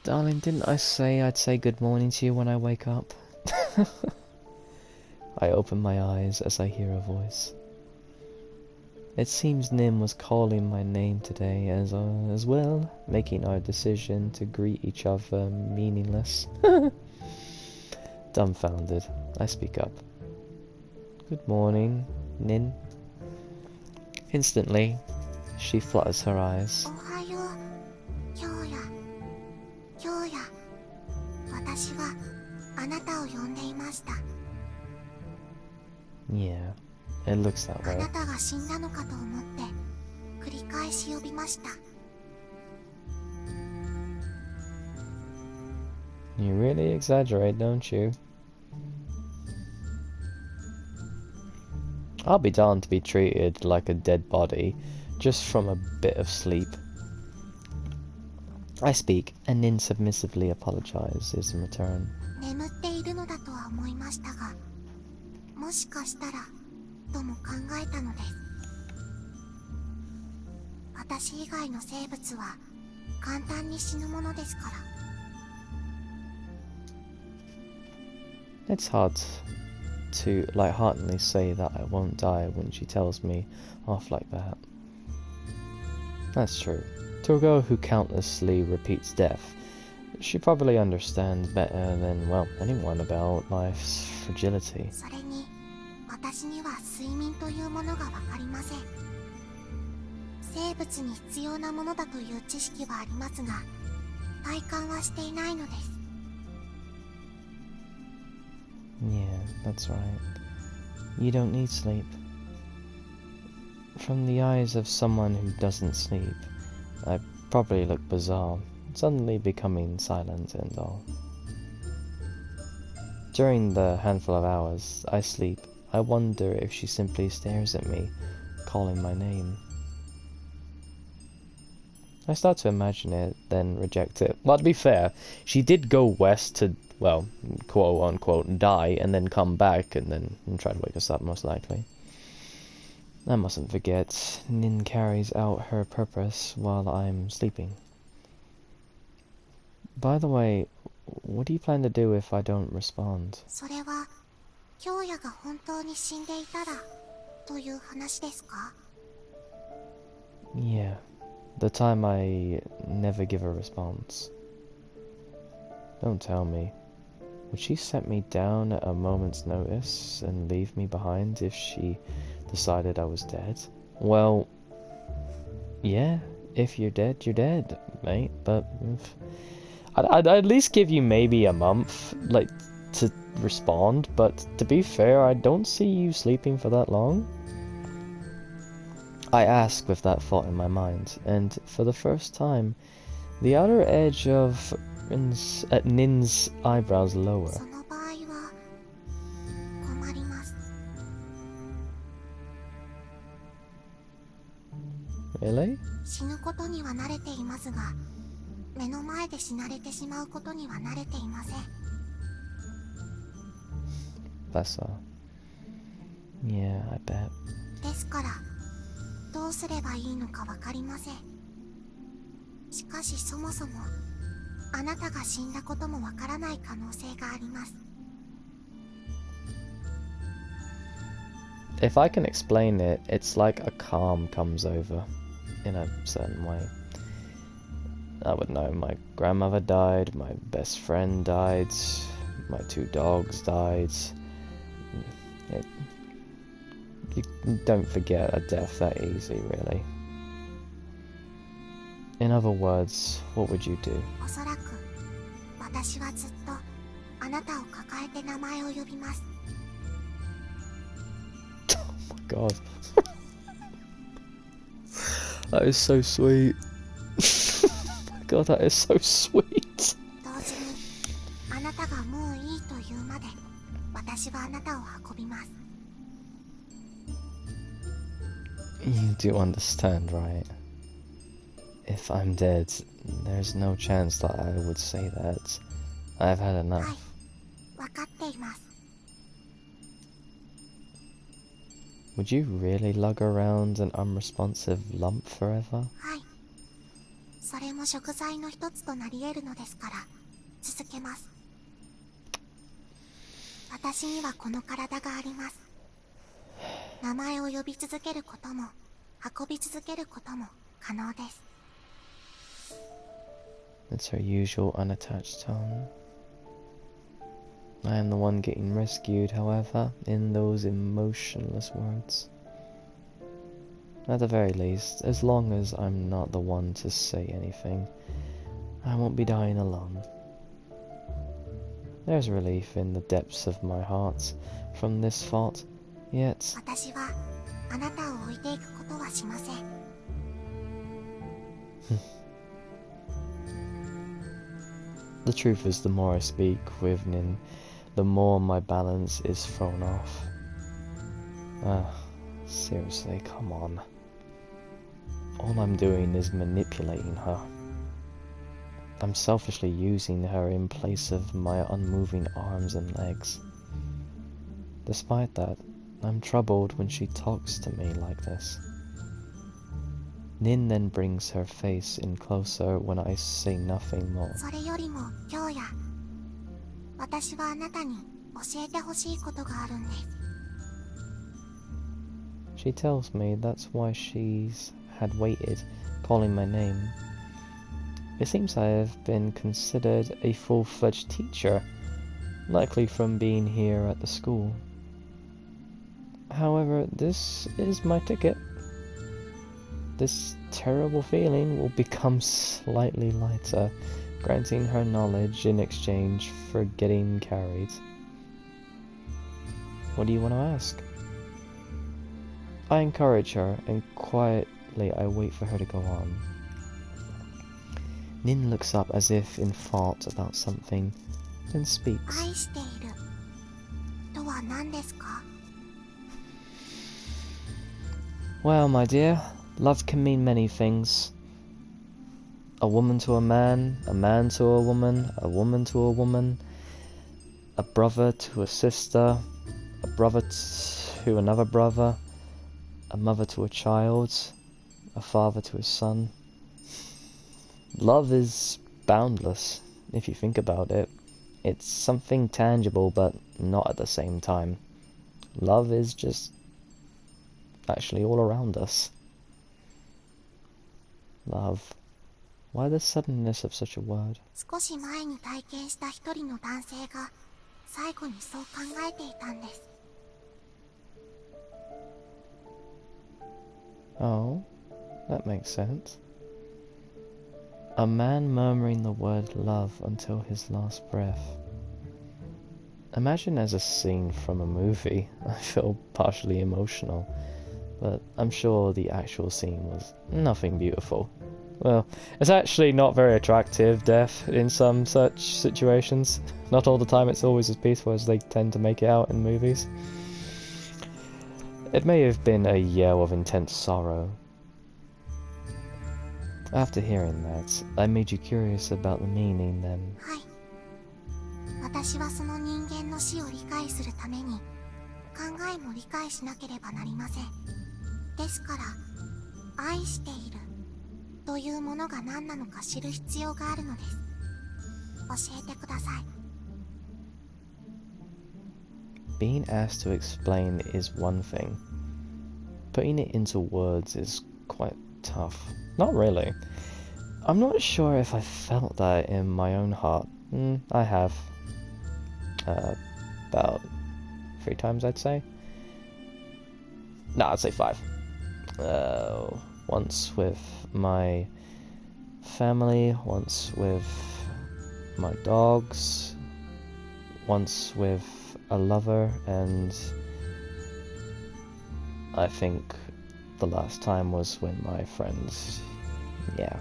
Darling, didn't I say I'd say good morning to you when I wake up? I open my eyes as I hear a voice. It seems Nim was calling my name today as well, making our decision to greet each other meaningless. Dumbfounded, I speak up. Good morning, Nin. Instantly, she flutters her eyes. Yeah, it looks that way. You really exaggerate, don't you? I'll be darned to be treated like a dead body just from a bit of sleep. I speak, and Nin submissively apologizes in return. It's hard to lightheartedly say that I won't die when she tells me off like that. That's true. To a girl who countlessly repeats death, she probably understands better than, well, anyone about life's fragility. Yeah, that's right. You don't need sleep. From the eyes of someone who doesn't sleep, I probably look bizarre, suddenly becoming silent and all. During the handful of hours I sleep, I wonder if she simply stares at me, calling my name. I start to imagine it, then reject it. Well, to be fair, she did go west to, well, quote-unquote, die, and then come back, and then try to wake us up, most likely. I mustn't forget, Nin carries out her purpose while I'm sleeping. By the way, what do you plan to do if I don't respond? Yeah, the time I never give a response. Don't tell me. Would she set me down at a moment's notice and leave me behind if she decided I was dead? Well, yeah, if you're dead, mate, but I'd at least give you maybe a month, like, to respond, but to be fair, I don't see you sleeping for that long. I ask with that thought in my mind, and for the first time, the outer edge of Nin's eyebrows lower. Really? Bless her. Yeah, I bet. If I can explain it, it's like a calm comes over, in a certain way. I would know my grandmother died, my best friend died, my 2 dogs died. You don't forget a death that easy, really. In other words, what would you do? Oh my god. That is so sweet. Oh my god, that is so sweet. You do understand, right? If I'm dead, there's no chance that I would say that. I've had enough. Would you really lug around an unresponsive lump forever? はい。それも贖罪の一つとなり得るのですから、続けます。私にはこの体があります。名前を呼び続けることも、運び続けることも可能です。It's her usual unattached tone. I am the one getting rescued, however, in those emotionless words. At the very least, as long as I'm not the one to say anything, I won't be dying alone. There's relief in the depths of my heart from this thought, yet... 私はあなたを置いていくことはしません。The truth is, the more I speak with Nin, the more my balance is thrown off. Seriously, come on. All I'm doing is manipulating her. I'm selfishly using her in place of my unmoving arms and legs. Despite that, I'm troubled when she talks to me like this. Nin then brings her face in closer when I say nothing more. それよりも今日や、私はあなたに教えてほしいことがあるんです。She tells me that's why she's had waited, calling my name. It seems I have been considered a full-fledged teacher, likely from being here at the school. However, this is my ticket. This terrible feeling will become slightly lighter, granting her knowledge in exchange for getting carried. What do you want to ask? I encourage her, and quietly I wait for her to go on. Nin looks up as if in thought about something, then speaks. 愛しているとは何ですか? Well, my dear, love can mean many things. A woman to a man to a woman to a woman, a brother to a sister, a brother to another brother, a mother to a child, a father to his son. Love is boundless, if you think about it. It's something tangible, but not at the same time. Love is just actually all around us. Love. Why the suddenness of such a word? 少し前に体験した一人の男性が最後にそう考えていたんです。Oh, that makes sense. A man murmuring the word love until his last breath. Imagine as a scene from a movie. I feel partially emotional, but I'm sure the actual scene was nothing beautiful. Well, it's actually not very attractive, death, in some such situations. Not all the time it's always as peaceful as they tend to make it out in movies. It may have been a yell of intense sorrow. After hearing that, I made you curious about the meaning then. はい。私はその人間の死を理解するために考えも理解しなければなりません。ですから、愛しているというものが何なのか知る必要があるのです。教えてください。Being asked to explain is one thing. Putting it into words is quite tough. Not really. I'm not sure if I felt that in my own heart. I have. About 3 times, I'd say. No, I'd say 5. Once with my family, once with my dogs, once with a lover, and I think the last time was when my friends, yeah.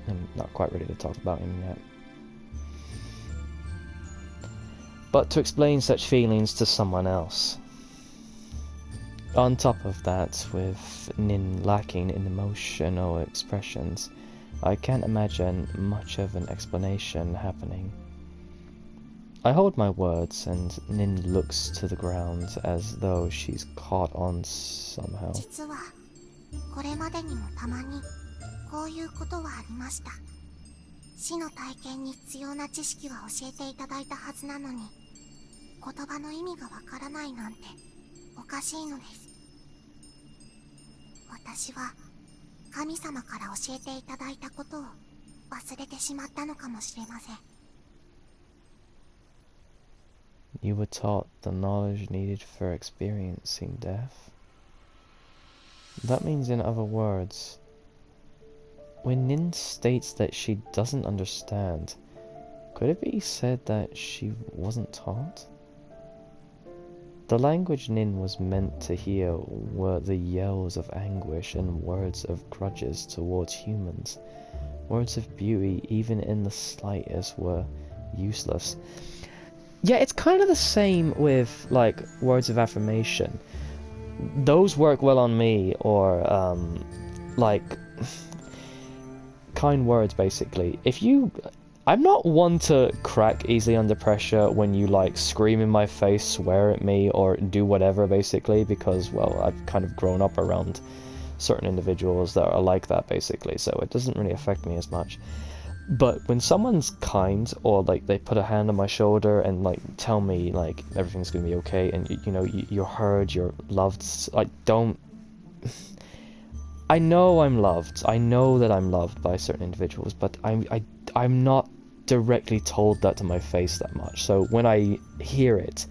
I'm not quite ready to talk about him yet. But to explain such feelings to someone else. On top of that, with Nin lacking in emotional expressions, I can't imagine much of an explanation happening. I hold my words, and Nin looks to the ground as though she's caught on somehow. 実はこれまでにもたまにこういうことはありました。死の体験に必要な知識は教えていただいたはずなのに、言葉の意味がわからないなんておかしいのです。私は神様から教えていただいたことを忘れてしまったのかもしれません。You were taught the knowledge needed for experiencing death. That means, in other words, when Nin states that she doesn't understand, could it be said that she wasn't taught? The language Nin was meant to hear were the yells of anguish and words of grudges towards humans. Words of beauty, even in the slightest, were useless. Yeah, it's kind of the same with, like, words of affirmation. Those work well on me, or, like, kind words, basically. I'm not one to crack easily under pressure when you, like, scream in my face, swear at me, or do whatever, basically, because, well, I've kind of grown up around certain individuals that are like that, basically, so it doesn't really affect me as much. But when someone's kind, or like they put a hand on my shoulder and like tell me like everything's gonna be okay, and you know you're heard, you're loved, like don't. I know I'm loved. I know that I'm loved by certain individuals, but I'm not directly told that to my face that much. So when I hear it,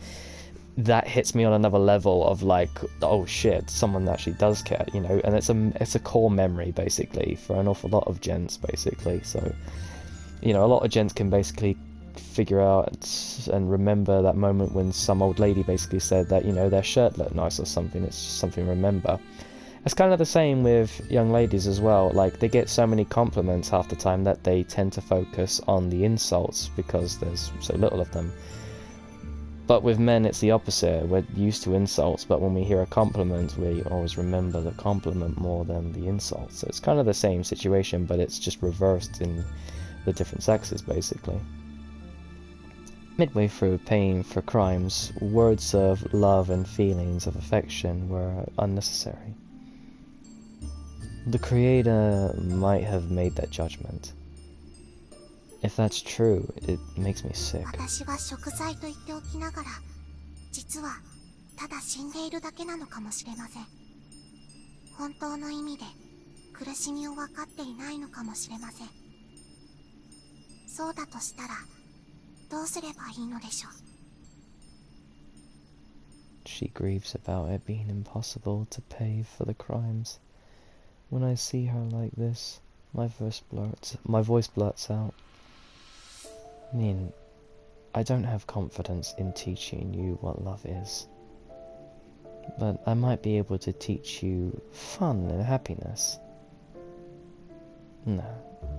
that hits me on another level of like, oh shit, someone actually does care, you know, and it's a core memory basically for an awful lot of gents basically. So, you know, a lot of gents can basically figure out and remember that moment when some old lady basically said that, you know, their shirt looked nice or something. It's just something to remember. It's kind of the same with young ladies as well. Like, they get so many compliments half the time that they tend to focus on the insults because there's so little of them. But with men, it's the opposite. We're used to insults, but when we hear a compliment, we always remember the compliment more than the insult. So it's kind of the same situation, but it's just reversed in the different sexes, basically. Midway through paying for crimes, words of love and feelings of affection were unnecessary. The Creator might have made that judgment. If that's true, it makes me sick. 私は贖罪と言っておきながら、実はただ死んでいるだけなのかもしれません。本当の意味で苦しみを分かっていないのかもしれません。そうだとしたら、どうすればいいのでしょう。She grieves about it being impossible to pay for the crimes. When I see her like this, my voice blurts out. Nin, I don't have confidence in teaching you what love is. But I might be able to teach you fun and happiness. No,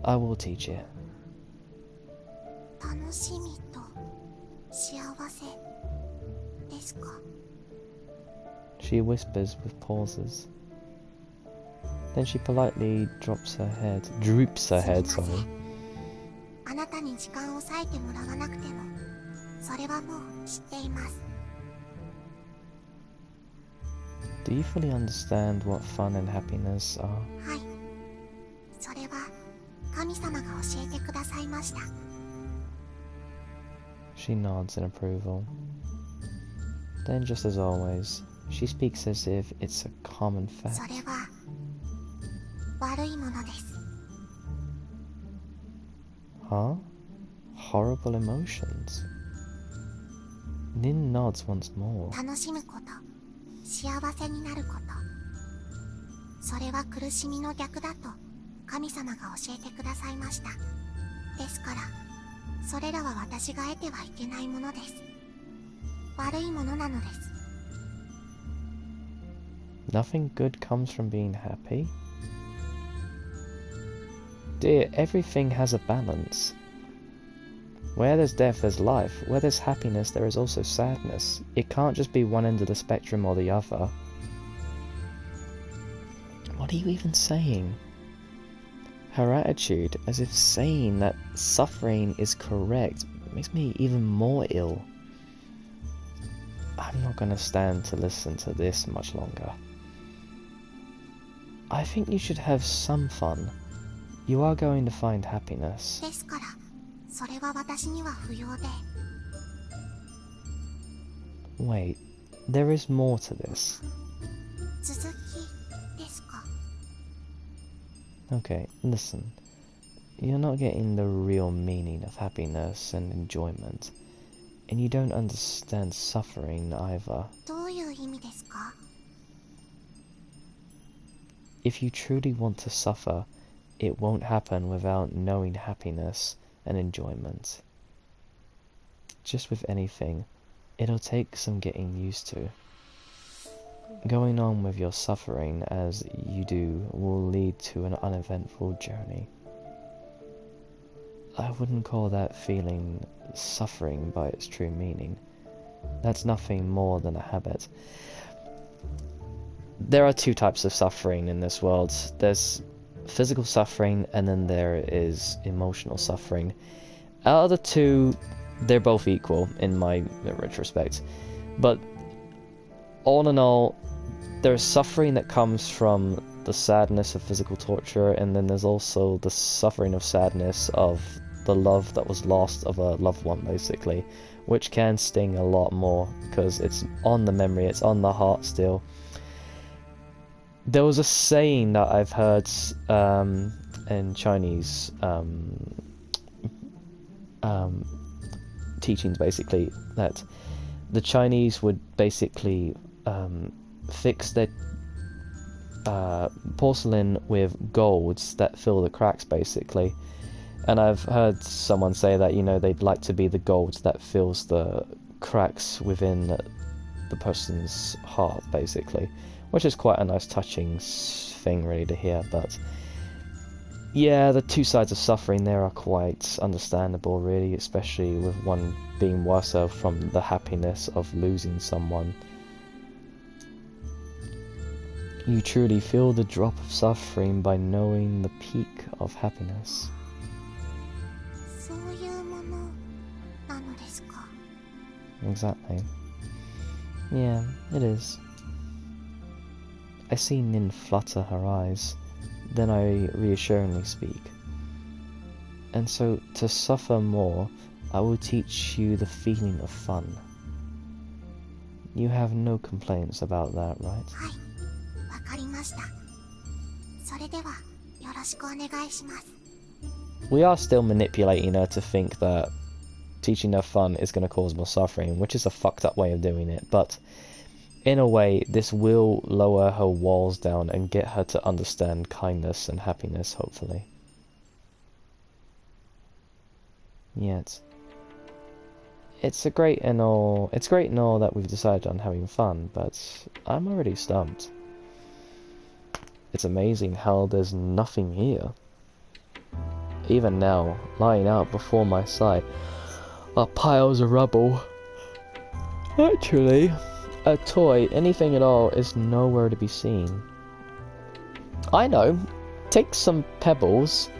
I will teach it. 楽しみと幸せですか? She whispers with pauses. Then she politely droops her head, sorry. あなたに時間を割いてもらわなくても、それはもう知っています。Do you fully understand what fun and happiness are? はい。それは神様が教えてくださいました。She nods in approval. Then, just as always, she speaks as if it's a common fact. それは悪いものです。Huh? Horrible emotions. Nin nods once more. 楽しむこと、幸せになること。それは苦しみの逆だと神様が教えてくださいました。ですから、それらは私が得てはいけないものです。悪いものなのです。Nothing good comes from being happy? Dear, everything has a balance. Where there's death, there's life. Where there's happiness, there is also sadness. It can't just be one end of the spectrum or the other. What are you even saying? Her attitude, as if saying that suffering is correct, makes me even more ill. I'm not gonna stand to listen to this much longer. I think you should have some fun. You are going to find happiness. ですから、それは私には不要で。Wait, there is more to this. 続きですか？ Okay, listen. You're not getting the real meaning of happiness and enjoyment, and you don't understand suffering either. どういう意味ですか？ If you truly want to suffer, it won't happen without knowing happiness and enjoyment. Just with anything, it'll take some getting used to. Going on with your suffering as you do will lead to an uneventful journey. I wouldn't call that feeling suffering by its true meaning. That's nothing more than a habit. There are two types of suffering in this world. There's physical suffering, and then there is emotional suffering. Out of the two, they're both equal in my retrospect. But all in all, there's suffering that comes from the sadness of physical torture, and then there's also the suffering of sadness of the love that was lost of a loved one, basically, which can sting a lot more because it's on the memory, it's on the heart still. There was a saying that I've heard in Chinese teachings, basically, that the Chinese would basically fix their porcelain with golds that fill the cracks, basically. And I've heard someone say that, you know, they'd like to be the gold that fills the cracks within the person's heart, basically. Which is quite a nice touching thing really to hear, but yeah, the two sides of suffering there are quite understandable really, especially with one being worse off from the happiness of losing someone. You truly feel the drop of suffering by knowing the peak of happiness. そういうものなのですか？ Exactly. Yeah, it is. I see Nin flutter her eyes, then I reassuringly speak. And so, to suffer more, I will teach you the feeling of fun. You have no complaints about that, right? はい、わかりました。それではよろしくお願いします。 We are still manipulating her to think that teaching her fun is going to cause more suffering, which is a fucked up way of doing it, but in a way, this will lower her walls down and get her to understand kindness and happiness, hopefully. Yet, it's great and all that we've decided on having fun, but I'm already stumped. It's amazing how there's nothing here. Even now, lying out before my sight are piles of rubble. Actually, a toy, anything at all, is nowhere to be seen. I know. Take some pebbles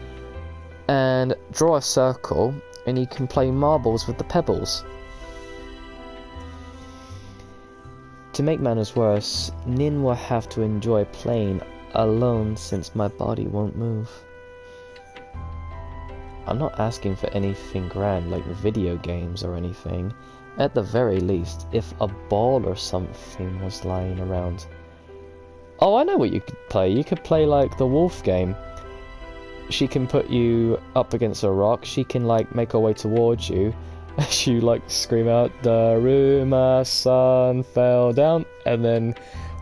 and draw a circle, and you can play marbles with the pebbles. To make matters worse, Nin will have to enjoy playing alone since my body won't move. I'm not asking for anything grand like video games or anything. At the very least, if a ball or something was lying around. Oh, I know what you could play. You could play like the wolf game. She can put you up against a rock. She can like make her way towards you. She like scream out, "Daruma-san fell down," and then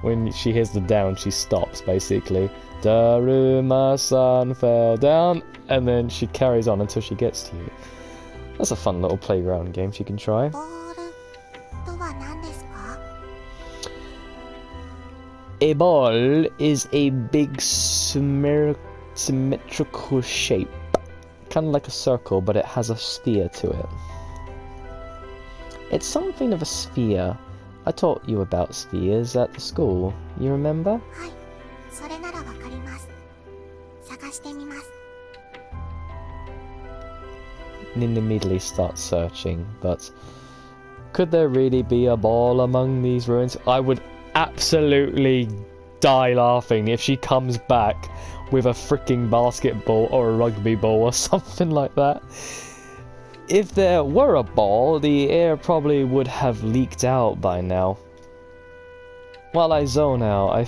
when she hears the down, she stops basically. "Daruma-san fell down," and then she carries on until she gets to you. That's a fun little playground game she can try. ボールとは何ですか？ A ball is a big symmetrical shape. Kind of like a circle, but it has a sphere to it. It's something of a sphere. I taught you about spheres at the school. You remember? はい、それならわかります。探してみます。Nin immediately starts searching, but could there really be a ball among these ruins? I would absolutely die laughing if she comes back with a freaking basketball or a rugby ball or something like that. If there were a ball, the air probably would have leaked out by now. While I zone out,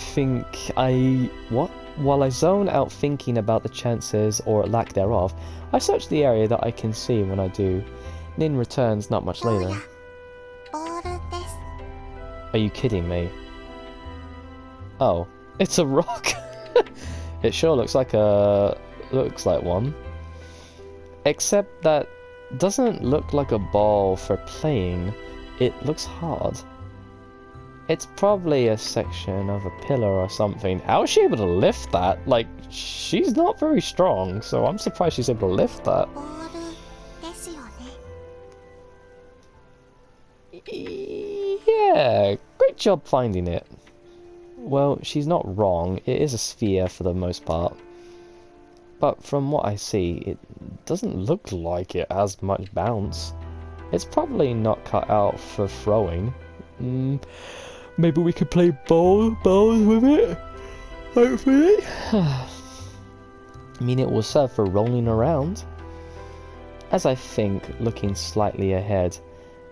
While I zone out thinking about the chances or lack thereof, I search the area that I can see when I do. Nin returns not much later. ボールです。 Are you kidding me? Oh, it's a rock. It sure looks like one. Except that doesn't look like a ball for playing. It looks hard. It's probably a section of a pillar or something. How is she able to lift that? Like, she's not very strong, so I'm surprised she's able to lift that. ボールですよね。 Yeah, great job finding it. Well, she's not wrong. It is a sphere for the most part. But from what I see, it doesn't look like it has much bounce. It's probably not cut out for throwing. Maybe we could play balls with it? Hopefully. I mean, it will serve for rolling around. As I think, looking slightly ahead,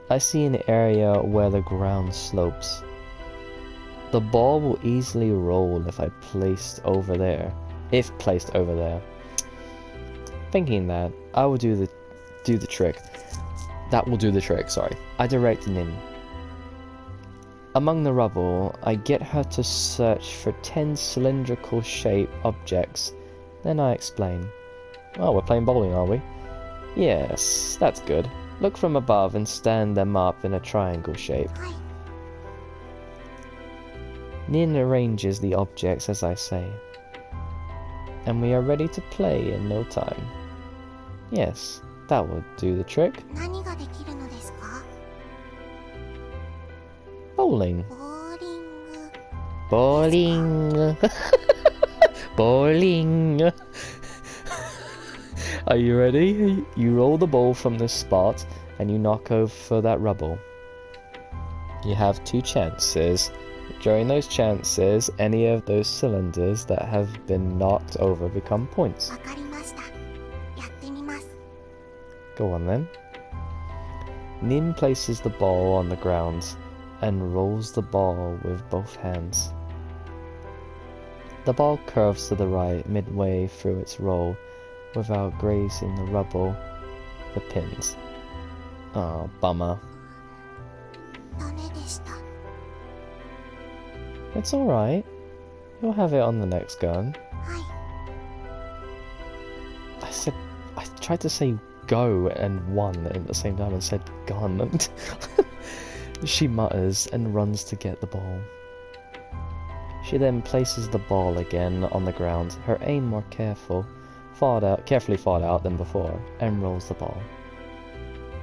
I see an area where the ground slopes. The ball will easily roll if placed over there. Thinking that, I will do the trick. That will do the trick, sorry. I direct Nin. Among the rubble, I get her to search for 10 cylindrical shape objects. Then I explain. Oh, we're playing bowling, are we? Yes, that's good. Look from above and stand them up in a triangle shape. はい。 Nin arranges the objects as I say. And we are ready to play in no time. Yes, that will do the trick. 何ができるのですか？ Bowling. ボーリング。 Bowling. Bowling. Are you ready? You roll the ball from this spot and you knock over that rubble. You have 2 chances. During those chances, any of those cylinders that have been knocked over become points. わかりました。やってみます。 Go on then. Nin places the ball on the ground and rolls the ball with both hands. The ball curves to the right midway through its roll without grazing the rubble, the pins. Oh, bummer. ダメでした。 It's alright. You'll have it on the next gun. はい。 I tried to say go and one at the same time and said gun. She mutters and runs to get the ball. She then places the ball again on the ground, her aim more carefully thought out than before, and rolls the ball.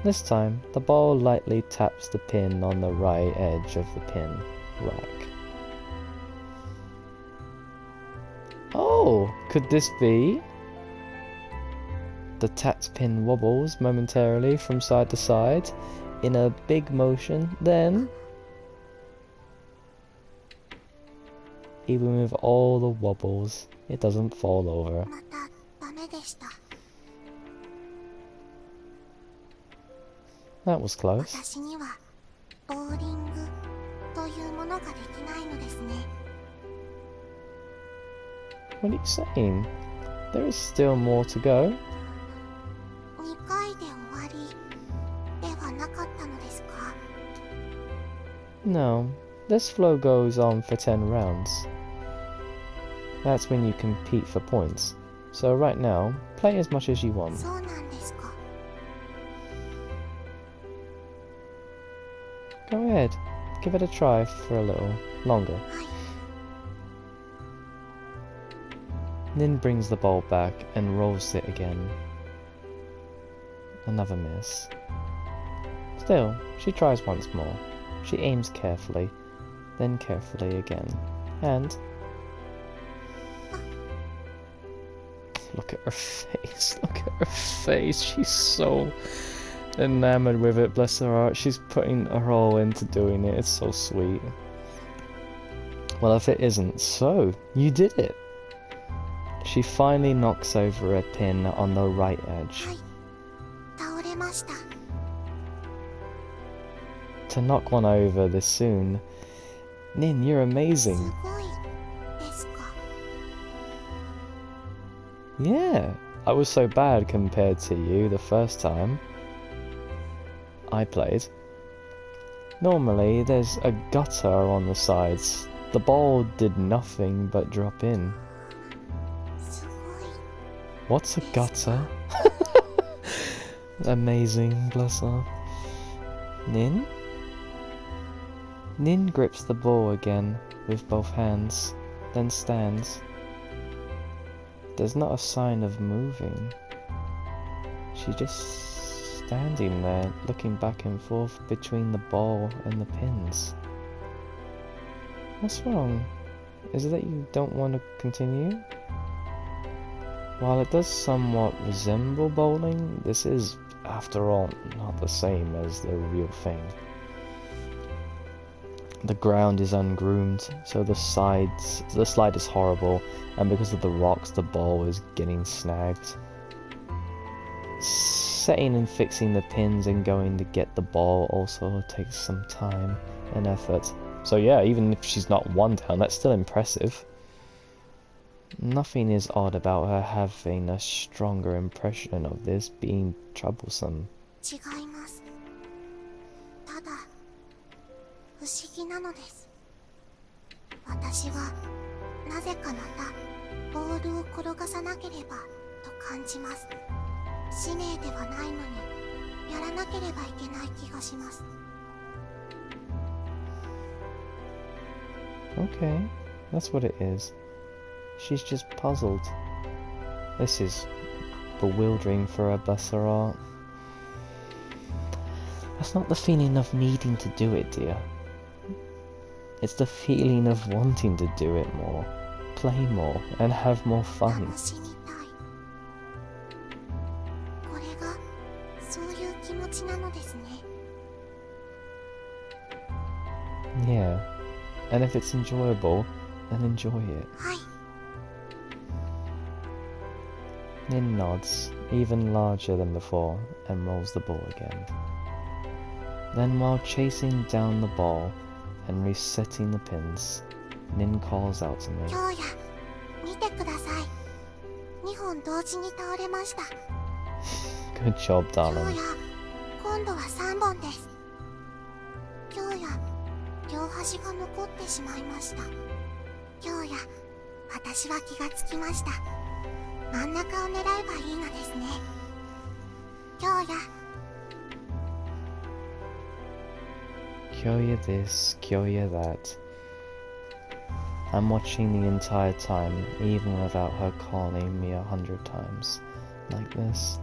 This time, the ball lightly taps the pin on the right edge of the pin rack. Oh, could this be? The tapped pin wobbles momentarily from side to side in a big motion, then, even with all the wobbles, it doesn't fall over. またダメでした。 That was close. 私にはボーリングというものができないのですね。 What are you saying? There is still more to go. 2回で終わりではなかったのですか？ No, this flow goes on for 10 rounds. That's when you compete for points. So right now, play as much as you want. そうなんですか。 Go ahead, give it a try for a little longer. はい。 Nin brings the ball back and rolls it again. Another miss. Still, she tries once more. She aims carefully, then carefully again, and... Look at her face. Look at her face. She's so enamored with it, bless her heart. She's putting her all into doing it. It's so sweet. Well, if it isn't so, you did it. She finally knocks over a pin on the right edge. はい、倒れました。 To knock one over this soon. Nin, you're す amazing. ごいですか。 Yeah, I was so bad compared to you the first time I played. Normally, there's a gutter on the sides. The ball did nothing but drop in. すごい。 What's a gutter? Amazing, bless her. Nin? Nin grips the ball again with both hands, then stands. There's not a sign of moving. She's just standing there, looking back and forth between the ball and the pins. What's wrong? Is it that you don't want to continue? While it does somewhat resemble bowling, this is, after all, not the same as the real thing. The ground is ungroomed, so the slide is horrible, and because of the rocks, the ball is getting snagged. Setting and fixing the pins and going to get the ball also takes some time and effort. So yeah, even if she's not one down, that's still impressive. Nothing is odd about her having a stronger impression of this being troublesome. 違います。ただ不思議なのです。私はなぜかまたボールを転がさなければと感じます。使命ではないのにやらなければいけない気がします。 Okay, that's what it is. She's just puzzled. This is bewildering for her, bless her heart. That's not the feeling of needing to do it, dear. It's the feeling of wanting to do it more, play more, and have more fun. 楽しみたい。これがそういう気持ちなのですね。 Yeah, and if it's enjoyable, then enjoy it. はい。 Nin nods, even larger than before, and rolls the ball again. Then while chasing down the ball and resetting the pins, Nin calls out to me. 今日や見てください。2本同時に倒れました。 Good job, 今 darling. 日や今度は3本です。今日や両端が残ってしまいました。今日や私は気がつきました。真ん中を狙えばいいのですね。今日や Kyoya this, Kyoya that. I'm watching the entire time, even without her calling me 100 times. Like this.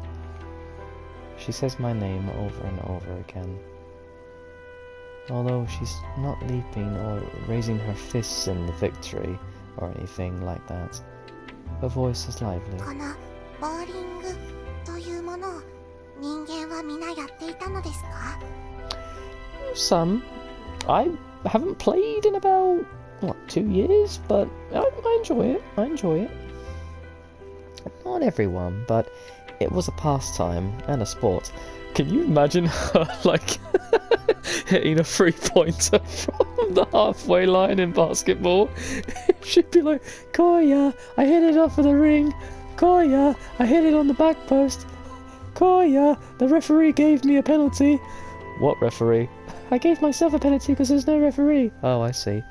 She says my name over and over again. Although she's not leaping or raising her fists in the victory or anything like that. Her voice is lively. このボーリングというものを人間は皆やっていたのですか？ Some. I haven't played in about, 2 years? But I enjoy it. I enjoy it. Not everyone, but it was a pastime and a sport. Can you imagine her, like, hitting a three-pointer from the halfway line in basketball? She'd be like, Koya, I hit it off of the ring. Koya, I hit it on the back post. Koya, the referee gave me a penalty. What referee? I gave myself a penalty because there's no referee. Oh, I see.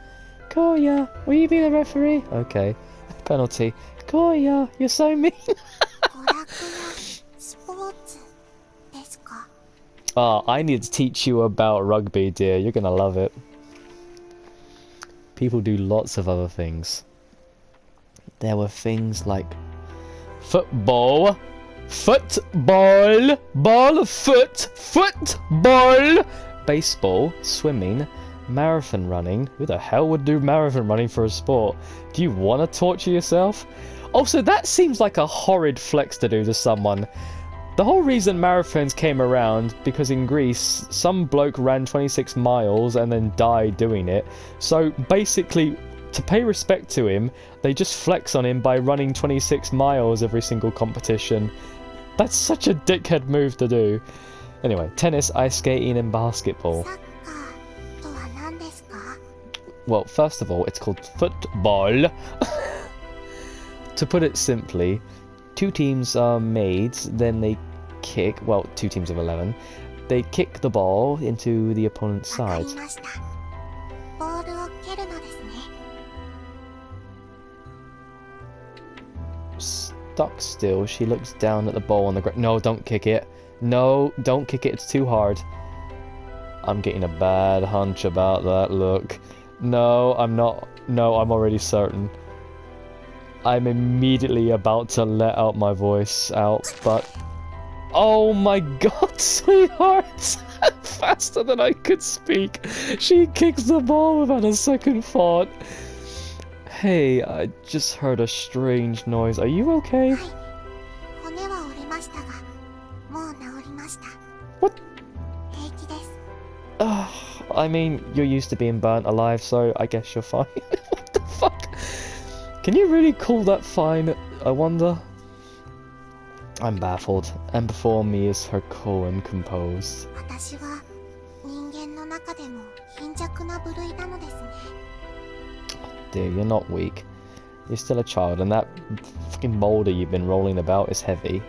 Koya, will you be the referee? Okay. Penalty. Koya, you're so mean. 娯楽やスポーツですか？ Oh, I need to teach you about rugby, dear. You're gonna love it. People do lots of other things. There were things like football, football, ball, football, baseball, swimming, marathon running. Who the hell would do marathon running for a sport? Do you want to torture yourself? Also, that seems like a horrid flex to do to someone. The whole reason marathons came around because in Greece, some bloke ran 26 miles and then died doing it. So basically, to pay respect to him, they just flex on him by running 26 miles every single competition. That's such a dickhead move to do. Anyway, tennis, ice skating, and basketball. サッカーとは何ですか？ Well, first of all, it's called football. To put it simply, two teams are made, then they kick, well, two teams of 11, they kick the ball into the opponent's わか side. りました。ボールを蹴るのですね。 Stuck still, she looks down at the ball on the ground. No, don't kick it. No, don't kick it, it's too hard. I'm getting a bad hunch about that look. No, I'm not. No, I'm already certain. I'm immediately about to let out my voice out, but... Oh my god, sweetheart! Faster than I could speak. She kicks the ball without a second thought. Hey, I just heard a strange noise. Are you okay? はい。骨は折れましたが、もう治りました。 What? 平気です。 I mean, you're used to being burnt alive, so I guess you're fine. What the fuck? Can you really call that fine? I wonder. I'm baffled, and before me is her koan composed. 私は人間の中でも貧弱な部類なのですね。 Dear, you're not weak. You're still a child, and that fucking boulder you've been rolling about is heavy.